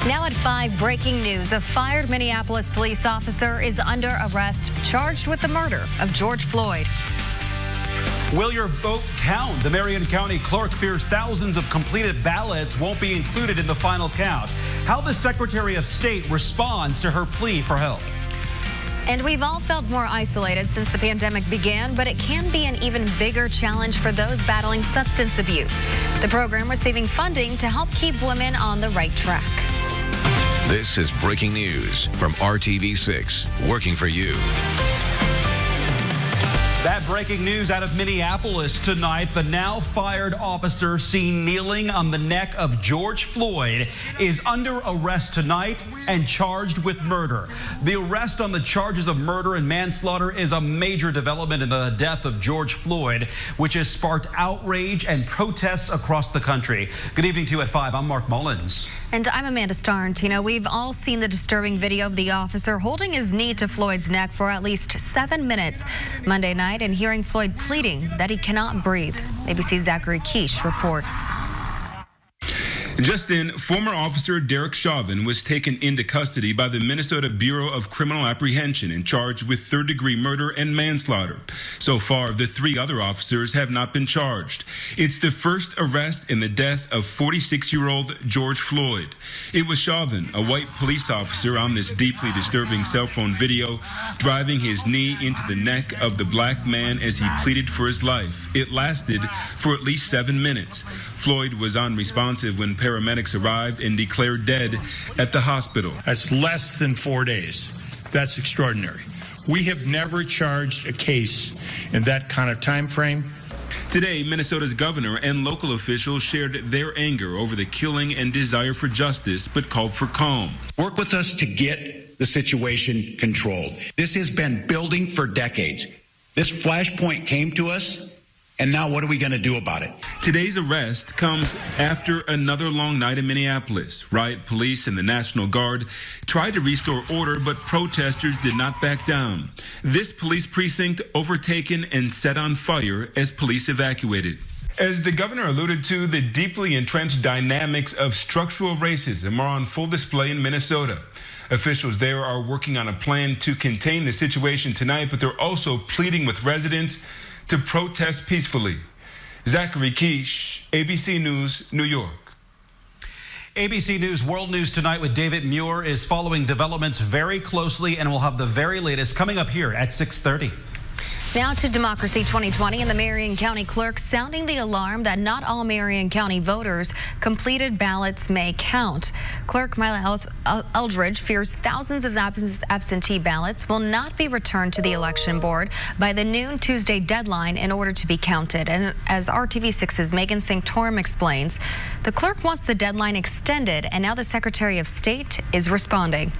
Now at 5, breaking news. A fired Minneapolis police officer is under arrest, charged with the murder of George Floyd. Will your vote count? The Marion County clerk fears thousands of completed ballots won't be included in the final count. How the Secretary of State responds to her plea for help. And we've all felt more isolated since the pandemic began, but it can be an even bigger challenge for those battling substance abuse. The program receiving funding to help keep women on the right track. This is breaking news from RTV6, working for you. That breaking news out of Minneapolis tonight. The now fired officer seen kneeling on the neck of George Floyd is under arrest tonight and charged with murder. The arrest on the charges of murder and manslaughter is a major development in the death of George Floyd, which has sparked outrage and protests across the country. Good evening to you at 5. I'm Mark Mullins. And I'm Amanda Starrentino. We've all seen the disturbing video of the officer holding his knee to Floyd's neck for at least 7 minutes Monday night and hearing Floyd pleading that he cannot breathe. ABC's Zachary Quiche reports. Just then, former officer Derek Chauvin was taken into custody by the Minnesota Bureau of Criminal Apprehension and charged with third-degree murder and manslaughter. So far, the 3 other officers have not been charged. It's the first arrest in the death of 46-year-old George Floyd. It was Chauvin, a white police officer on this deeply disturbing cell phone video, driving his knee into the neck of the black man as he pleaded for his life. It lasted for at least 7 minutes. Floyd was unresponsive when paramedics arrived and declared dead at the hospital. That's less than 4 days. That's extraordinary. We have never charged a case in that kind of time frame. Today, Minnesota's governor and local officials shared their anger over the killing and desire for justice, but called for calm. Work with us to get the situation controlled. This has been building for decades. This flashpoint came to us. And now what are we going to do about it? Today's arrest comes after another long night in Minneapolis. Riot police and the National Guard tried to restore order, but protesters did not back down. This police precinct overtaken and set on fire as police evacuated. As the governor alluded to, the deeply entrenched dynamics of structural racism are on full display in Minnesota. Officials there are working on a plan to contain the situation tonight, but they're also pleading with residents to protest peacefully. Zachary Quiche, ABC News, New York. ABC News World News Tonight with David Muir is following developments very closely, and we'll have the very latest coming up here at 6:30. Now to Democracy 2020 and the Marion County clerk sounding the alarm that not all Marion County voters' completed ballots may count. Clerk Mila Eldridge fears thousands of absentee ballots will not be returned to the election board by the noon Tuesday deadline in order to be counted. And as RTV6's Megan Sanctorum explains, the clerk wants the deadline extended, and now the Secretary of State is responding.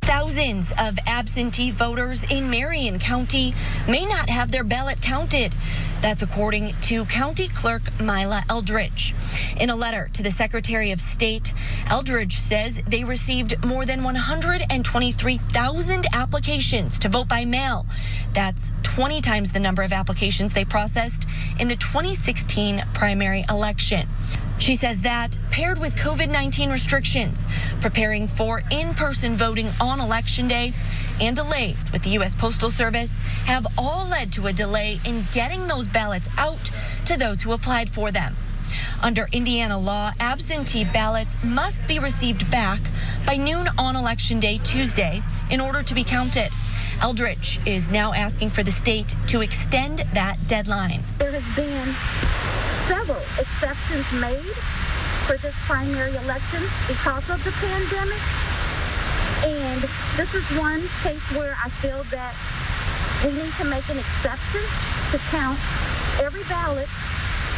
Thousands of absentee voters in Marion County may not have their ballot counted. That's according to County Clerk Mila Eldridge. In a letter to the Secretary of State, Eldridge says they received more than 123,000 applications to vote by mail. That's 20 times the number of applications they processed in the 2016 primary election. She says that, paired with COVID-19 restrictions, preparing for in-person voting on Election Day, and delays with the U.S. Postal Service have all led to a delay in getting those ballots out to those who applied for them. Under Indiana law, absentee ballots must be received back by noon on Election Day Tuesday in order to be counted. Eldridge is now asking for the state to extend that deadline. There has been several exceptions made for this primary election because of the pandemic. And this is one case where I feel that we need to make an exception to count every ballot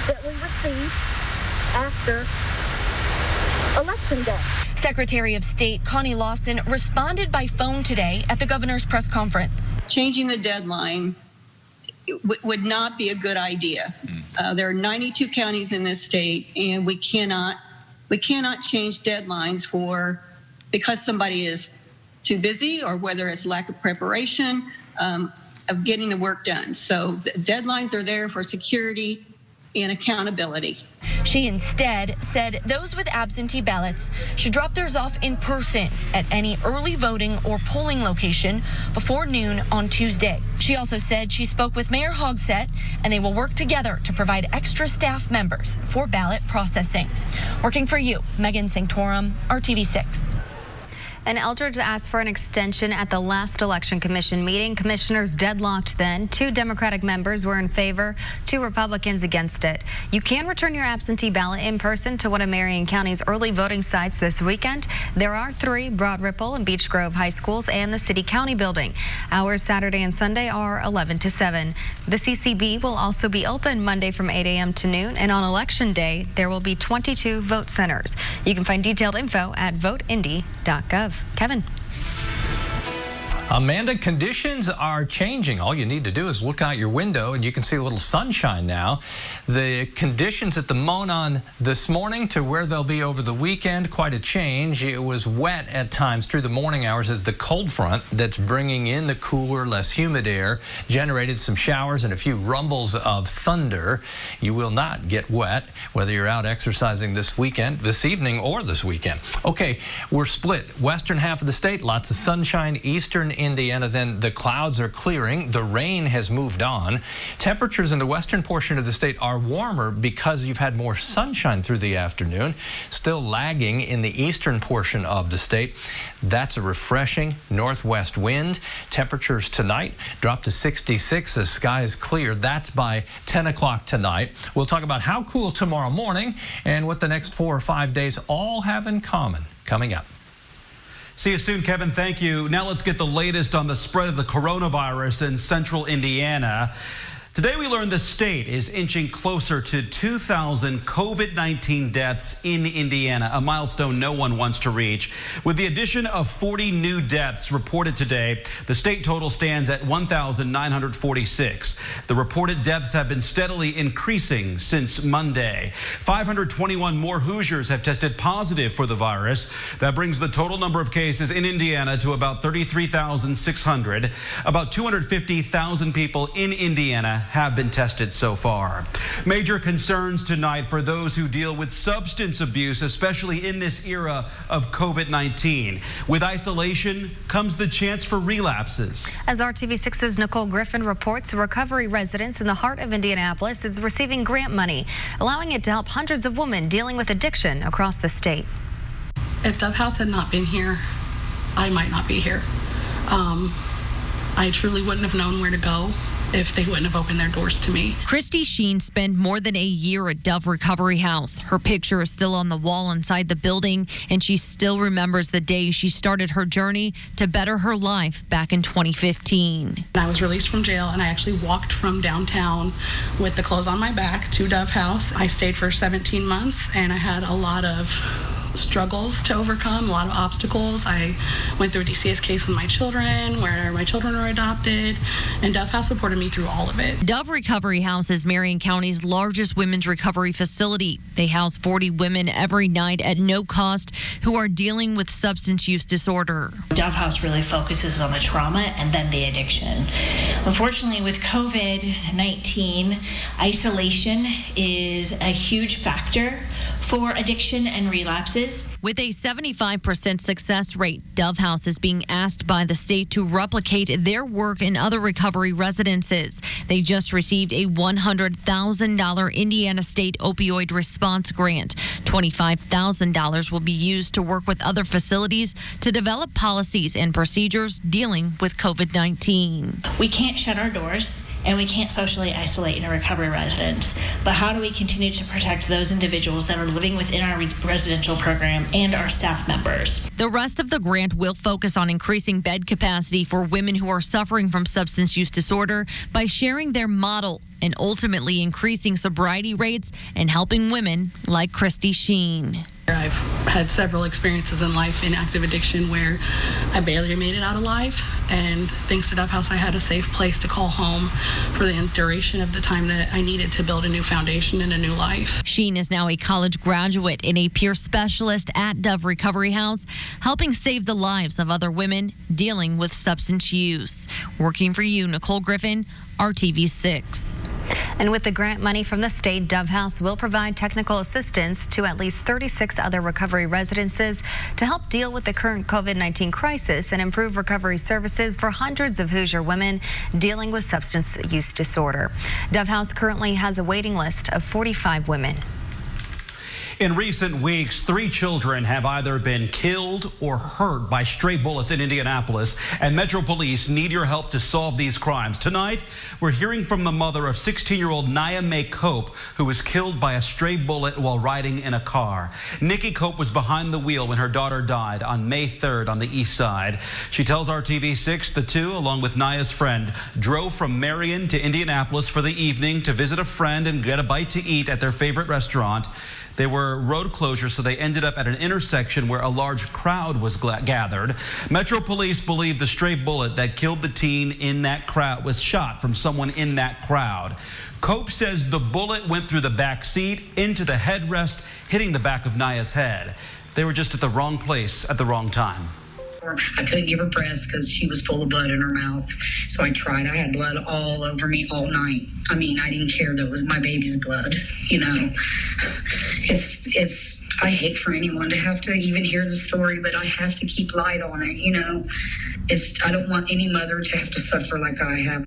that we receive after Election Day. Secretary of State Connie Lawson responded by phone today at the governor's press conference. Changing the deadline would not be a good idea. There are 92 counties in this state, and we cannot change deadlines because somebody is too busy or whether it's lack of preparation of getting the work done. So the deadlines are there for security and accountability. She instead said those with absentee ballots should drop theirs off in person at any early voting or polling location before noon on Tuesday. She also said she spoke with Mayor Hogsett and they will work together to provide extra staff members for ballot processing. Working for you, Megan Sanctorum, RTV6. And Eldridge asked for an extension at the last election commission meeting. Commissioners deadlocked then. 2 Democratic members were in favor, 2 Republicans against it. You can return your absentee ballot in person to one of Marion County's early voting sites this weekend. There are 3, Broad Ripple and Beech Grove High Schools and the City County Building. Hours Saturday and Sunday are 11 to 7. The CCB will also be open Monday from 8 a.m. to noon, and on Election Day, there will be 22 vote centers. You can find detailed info at voteindy.gov. Kevin. Amanda, conditions are changing. All you need to do is look out your window and you can see a little sunshine now. The conditions at the Monon this morning to where they'll be over the weekend, quite a change. It was wet at times through the morning hours as the cold front that's bringing in the cooler, less humid air generated some showers and a few rumbles of thunder. You will not get wet whether you're out exercising this weekend, this evening, or this weekend. Okay, we're split. Western half of the state, lots of sunshine. Eastern Indiana, then the clouds are clearing. The rain has moved on. Temperatures in the western portion of the state are warmer because you've had more sunshine through the afternoon. Still lagging in the eastern portion of the state. That's a refreshing northwest wind. Temperatures tonight drop to 66 as skies clear. That's by 10 o'clock tonight. We'll talk about how cool tomorrow morning and what the next 4 or 5 days all have in common coming up. See you soon, Kevin. Thank you. Now let's get the latest on the spread of the coronavirus in central Indiana. Today we learned the state is inching closer to 2,000 COVID-19 deaths in Indiana, a milestone no one wants to reach. With the addition of 40 new deaths reported today, the state total stands at 1,946. The reported deaths have been steadily increasing since Monday. 521 more Hoosiers have tested positive for the virus. That brings the total number of cases in Indiana to about 33,600. About 250,000 people in Indiana have been tested so far. Major concerns tonight for those who deal with substance abuse, especially in this era of COVID-19. With isolation comes the chance for relapses. As RTV6's Nicole Griffin reports, recovery residents in the heart of Indianapolis is receiving grant money, allowing it to help hundreds of women dealing with addiction across the state. If Dove House had not been here, I might not be here. I truly wouldn't have known where to go if they wouldn't have opened their doors to me. Christy Sheen spent more than a year at Dove Recovery House. Her picture is still on the wall inside the building, and she still remembers the day she started her journey to better her life back in 2015. I was released from jail, and I actually walked from downtown with the clothes on my back to Dove House. I stayed for 17 months, and I had a lot of struggles to overcome, a lot of obstacles. I went through a DCS case with my children, where my children were adopted, and Dove House supported me through all of it. Dove Recovery House is Marion County's largest women's recovery facility. They house 40 women every night at no cost who are dealing with substance use disorder. Dove House really focuses on the trauma and then the addiction. Unfortunately, with COVID-19, isolation is a huge factor for addiction and relapses. With a 75% success rate, Dove House is being asked by the state to replicate their work in other recovery residences. They just received a $100,000 Indiana State Opioid Response Grant. $25,000 will be used to work with other facilities to develop policies and procedures dealing with COVID-19. We can't shut our doors, and we can't socially isolate in a recovery residence. But how do we continue to protect those individuals that are living within our residential program and our staff members? The rest of the grant will focus on increasing bed capacity for women who are suffering from substance use disorder by sharing their model and ultimately increasing sobriety rates and helping women like Christy Sheen. I've had several experiences in life in active addiction where I barely made it out alive, and thanks to Dove House, I had a safe place to call home for the duration of the time that I needed to build a new foundation and a new life. Sheen is now a college graduate and a peer specialist at Dove Recovery House, helping save the lives of other women dealing with substance use. Working for you, Nicole Griffin, RTV6. And with the grant money from the state, Dove House will provide technical assistance to at least 36 other recovery residences to help deal with the current COVID-19 crisis and improve recovery services for hundreds of Hoosier women dealing with substance use disorder. Dove House currently has a waiting list of 45 women. In recent weeks, 3 children have either been killed or hurt by stray bullets in Indianapolis, and Metro Police need your help to solve these crimes. Tonight, we're hearing from the mother of 16-year-old Nia Mae Cope, who was killed by a stray bullet while riding in a car. Nikki Cope was behind the wheel when her daughter died on May 3rd on the east side. She tells RTV6 the two, along with Nia's friend, drove from Marion to Indianapolis for the evening to visit a friend and get a bite to eat at their favorite restaurant. They were road closures, so they ended up at an intersection where a large crowd was gathered. Metro Police believe the stray bullet that killed the teen in that crowd was shot from someone in that crowd. Cope says the bullet went through the back seat into the headrest, hitting the back of Nia's head. They were just at the wrong place at the wrong time. I couldn't give her breast because she was full of blood in her mouth. So I tried. I had blood all over me all night. I mean, I didn't care that it was my baby's blood. You know, I hate for anyone to have to even hear the story, but I have to keep light on it. You know, I don't want any mother to have to suffer like I have.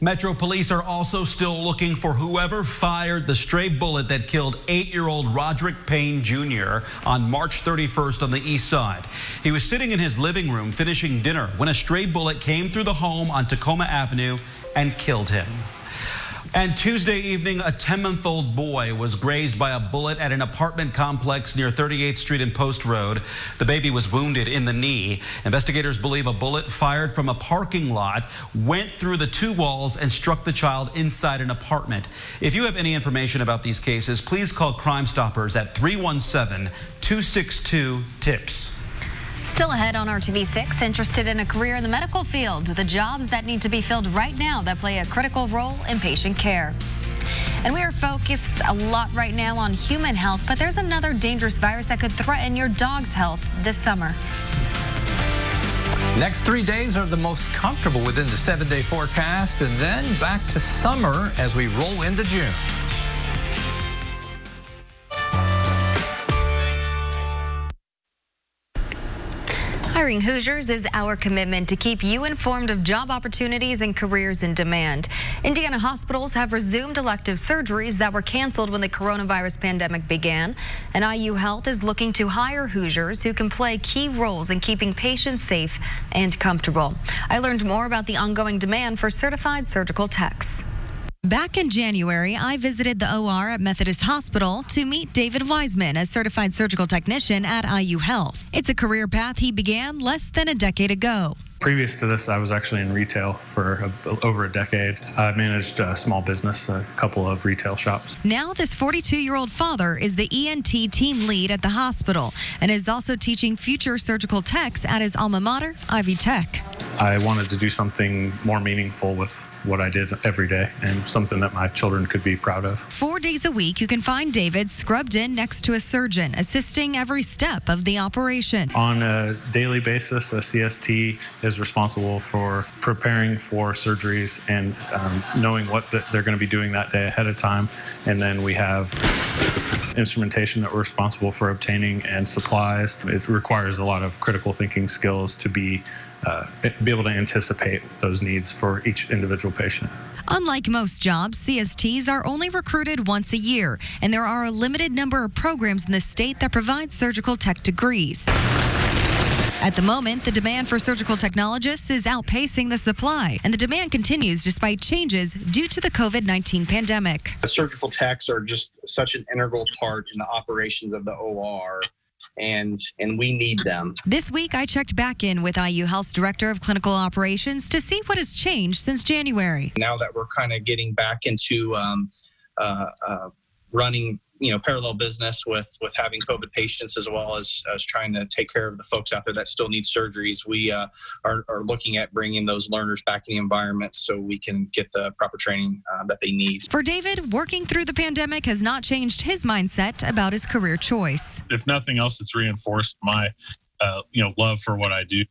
Metro Police are also still looking for whoever fired the stray bullet that killed 8-year-old Roderick Payne Jr. on March 31st on the east side. He was sitting in his living room finishing dinner when a stray bullet came through the home on Tacoma Avenue and killed him. And Tuesday evening, a 10-month-old boy was grazed by a bullet at an apartment complex near 38th Street and Post Road. The baby was wounded in the knee. Investigators believe a bullet fired from a parking lot went through the 2 walls and struck the child inside an apartment. If you have any information about these cases, please call Crime Stoppers at 317-262-TIPS. Still ahead on RTV6, interested in a career in the medical field, the jobs that need to be filled right now that play a critical role in patient care. And we are focused a lot right now on human health, but there's another dangerous virus that could threaten your dog's health this summer. Next 3 days are the most comfortable within the 7-day forecast, and then back to summer as we roll into June. Hiring Hoosiers is our commitment to keep you informed of job opportunities and careers in demand. Indiana hospitals have resumed elective surgeries that were canceled when the coronavirus pandemic began. And IU Health is looking to hire Hoosiers who can play key roles in keeping patients safe and comfortable. I learned more about the ongoing demand for certified surgical techs. Back in January, I visited the OR at Methodist Hospital to meet David Wiseman, a certified surgical technician at IU Health. It's a career path he began less than a decade ago. Previous to this, I was actually in retail for over a decade. I managed a small business, a couple of retail shops. Now this 42-year-old father is the ENT team lead at the hospital and is also teaching future surgical techs at his alma mater, Ivy Tech. I wanted to do something more meaningful with what I did every day and something that my children could be proud of. 4 days a week, you can find David scrubbed in next to a surgeon, assisting every step of the operation. On a daily basis, a CST is responsible for preparing for surgeries and knowing what they're going to be doing that day ahead of time. And then we have instrumentation that we're responsible for obtaining and supplies. It requires a lot of critical thinking skills to be able to anticipate those needs for each individual patient. Unlike most jobs, CSTs are only recruited once a year, and there are a limited number of programs in the state that provide surgical tech degrees. At the moment, the demand for surgical technologists is outpacing the supply, and the demand continues despite changes due to the COVID-19 pandemic. The surgical techs are just such an integral part in the operations of the OR. And we need them. This week, I checked back in with IU Health's Director of Clinical Operations to see what has changed since January. Now that we're kind of getting back into running, parallel business with having COVID patients as well as trying to take care of the folks out there that still need surgeries, we are looking at bringing those learners back to the environment so we can get the proper training that they need. For David, working through the pandemic has not changed his mindset about his career choice. If nothing else, it's reinforced my love for what I do.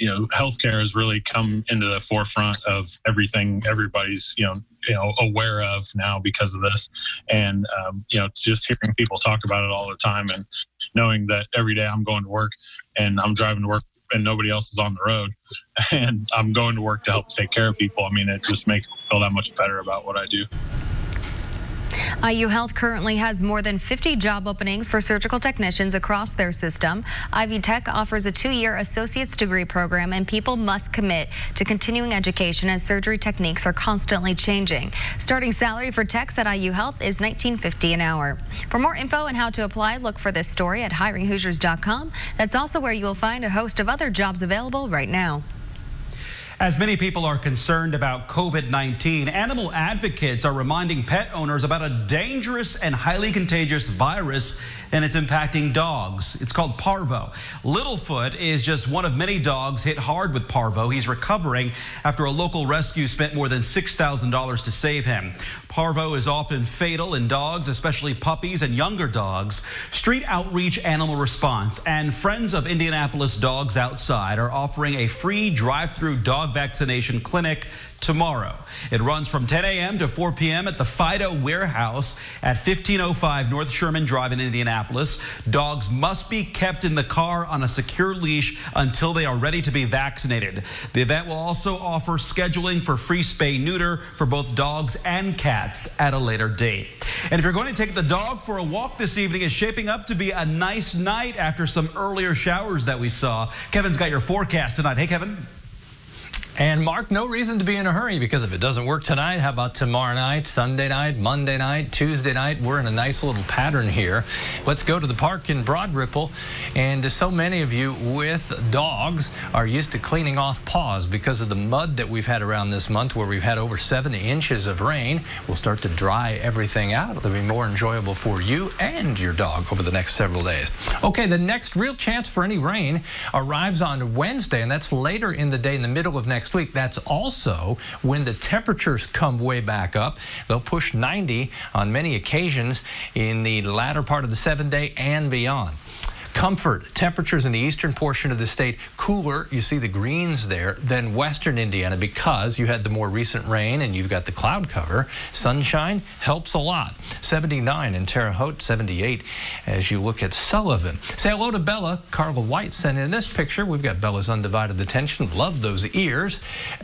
healthcare has really come into the forefront of everything everybody's, aware of now because of this. And, just hearing people talk about it all the time and knowing that every day I'm going to work and I'm driving to work and nobody else is on the road and I'm going to work to help take care of people. I mean, it just makes me feel that much better about what I do. IU Health currently has more than 50 job openings for surgical technicians across their system. Ivy Tech offers a 2-year associate's degree program, and people must commit to continuing education as surgery techniques are constantly changing. Starting salary for techs at IU Health is $19.50 an hour. For more info on how to apply, look for this story at hiringhoosiers.com. That's also where you will find a host of other jobs available right now. As many people are concerned about COVID-19, animal advocates are reminding pet owners about a dangerous and highly contagious virus, and it's impacting dogs. It's called parvo. Littlefoot is just one of many dogs hit hard with parvo. He's recovering after a local rescue spent more than $6,000 to save him. Parvo is often fatal in dogs, especially puppies and younger dogs. Street Outreach Animal Response and Friends of Indianapolis Dogs Outside are offering a free drive-through dog vaccination clinic tomorrow. It runs from 10 a.m. to 4 p.m. at the Fido Warehouse at 1505 North Sherman Drive in Indianapolis. Dogs must be kept in the car on a secure leash until they are ready to be vaccinated. The event will also offer scheduling for free spay-neuter for both dogs and cats at a later date. And if you're going to take the dog for a walk this evening, it's shaping up to be a nice night after some earlier showers that we saw. Kevin's got your forecast tonight. Hey, Kevin. And Mark, no reason to be in a hurry, because if it doesn't work tonight, how about tomorrow night, Sunday night, Monday night, Tuesday night? We're in a nice little pattern here. Let's go to the park in Broad Ripple. And so many of you with dogs are used to cleaning off paws because of the mud that we've had around this month, where we've had over 70 inches of rain. We'll start to dry everything out. It'll be more enjoyable for you and your dog over the next several days. Okay, the next real chance for any rain arrives on Wednesday, and that's later in the day, in the middle of next week. That's also when the temperatures come way back up. They'll push 90 on many occasions in the latter part of the 7-day and beyond. Comfort, temperatures in the eastern portion of the state cooler, you see the greens there, than western Indiana because you had the more recent rain and you've got the cloud cover. Sunshine helps a lot. 79 in Terre Haute, 78 as you look at Sullivan. Say hello to Bella. Carla White sent in this picture. We've got Bella's undivided attention. Love those ears.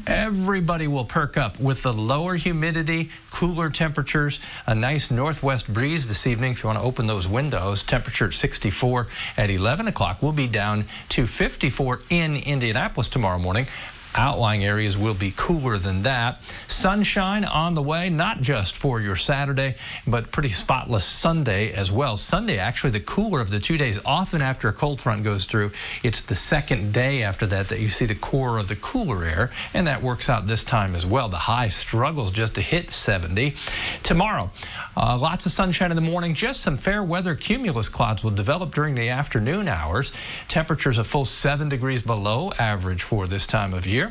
Everybody will perk up with the lower humidity, cooler temperatures, a nice northwest breeze this evening. If you want to open those windows, temperature at 64. At 11 o'clock, we'll be down to 54 in Indianapolis tomorrow morning. Outlying areas will be cooler than that. Sunshine on the way, not just for your Saturday, but pretty spotless Sunday as well. Sunday, actually, the cooler of the 2 days. Often after a cold front goes through, it's the second day after that that you see the core of the cooler air, and that works out this time as well. The high struggles just to hit 70. Tomorrow, lots of sunshine in the morning. Just some fair weather cumulus clouds will develop during the afternoon hours. Temperatures a full 7 degrees below average for this time of year.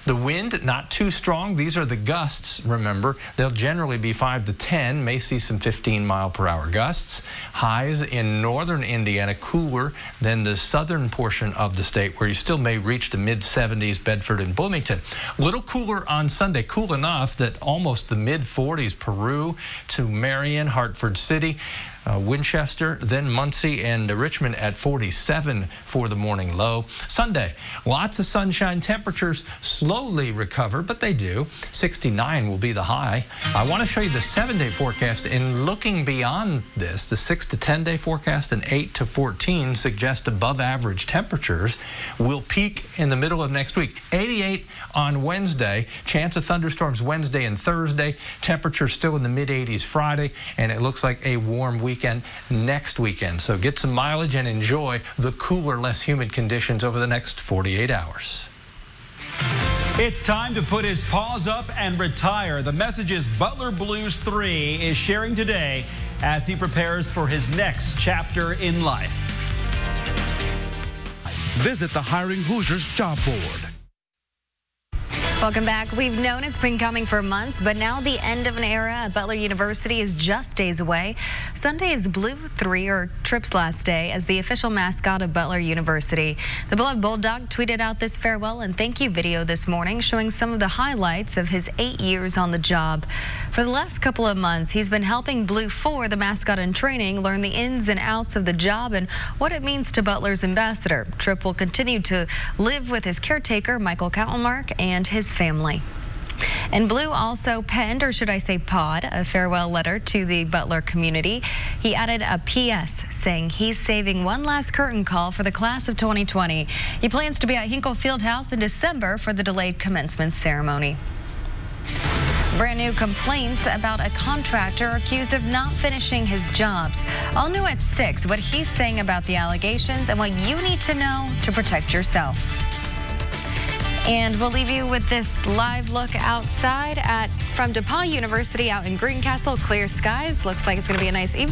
The wind, not too strong. These are the gusts, remember. They'll generally be 5 to 10. May see some 15-mile-per-hour gusts. Highs in northern Indiana cooler than the southern portion of the state, where you still may reach the mid-70s, Bedford and Bloomington. Little cooler on Sunday, cool enough that almost the mid-40s, Peru to Marion, Hartford City, Winchester, then Muncie and Richmond at 47 for the morning low. Sunday, lots of sunshine. Temperatures slowly recover, but they do. 69 will be the high. I want to show you the 7-day forecast. And looking beyond this, the 6 to 10-day forecast and 8 to 14 suggest above average temperatures will peak in the middle of next week. 88 on Wednesday. Chance of thunderstorms Wednesday and Thursday. Temperatures still in the mid-80s Friday, and it looks like a warm weekend next weekend. So get some mileage and enjoy the cooler, less humid conditions over the next 48 hours. It's time to put his paws up and retire. The messages Butler Blues 3 is sharing today as he prepares for his next chapter in life. Visit the Hiring Hoosiers job board. Welcome back. We've known it's been coming for months, but now the end of an era at Butler University is just days away. Sunday is Blue 3, or Trip's last day, as the official mascot of Butler University. The beloved Bulldog tweeted out this farewell and thank you video this morning, showing some of the highlights of his 8 years on the job. For the last couple of months, he's been helping Blue 4, the mascot in training, learn the ins and outs of the job and what it means to Butler's ambassador. Trip will continue to live with his caretaker, Michael Kaltenmark, and his family. And Blue also penned, or should I say pawed, a farewell letter to the Butler community. He added a P.S. saying he's saving one last curtain call for the class of 2020. He plans to be at Hinkle Fieldhouse in December for the delayed commencement ceremony. Brand new complaints about a contractor accused of not finishing his jobs. All new at 6, what he's saying about the allegations and what you need to know to protect yourself. And we'll leave you with this live look outside from DePaul University out in Greencastle. Clear skies. Looks like it's going to be a nice evening.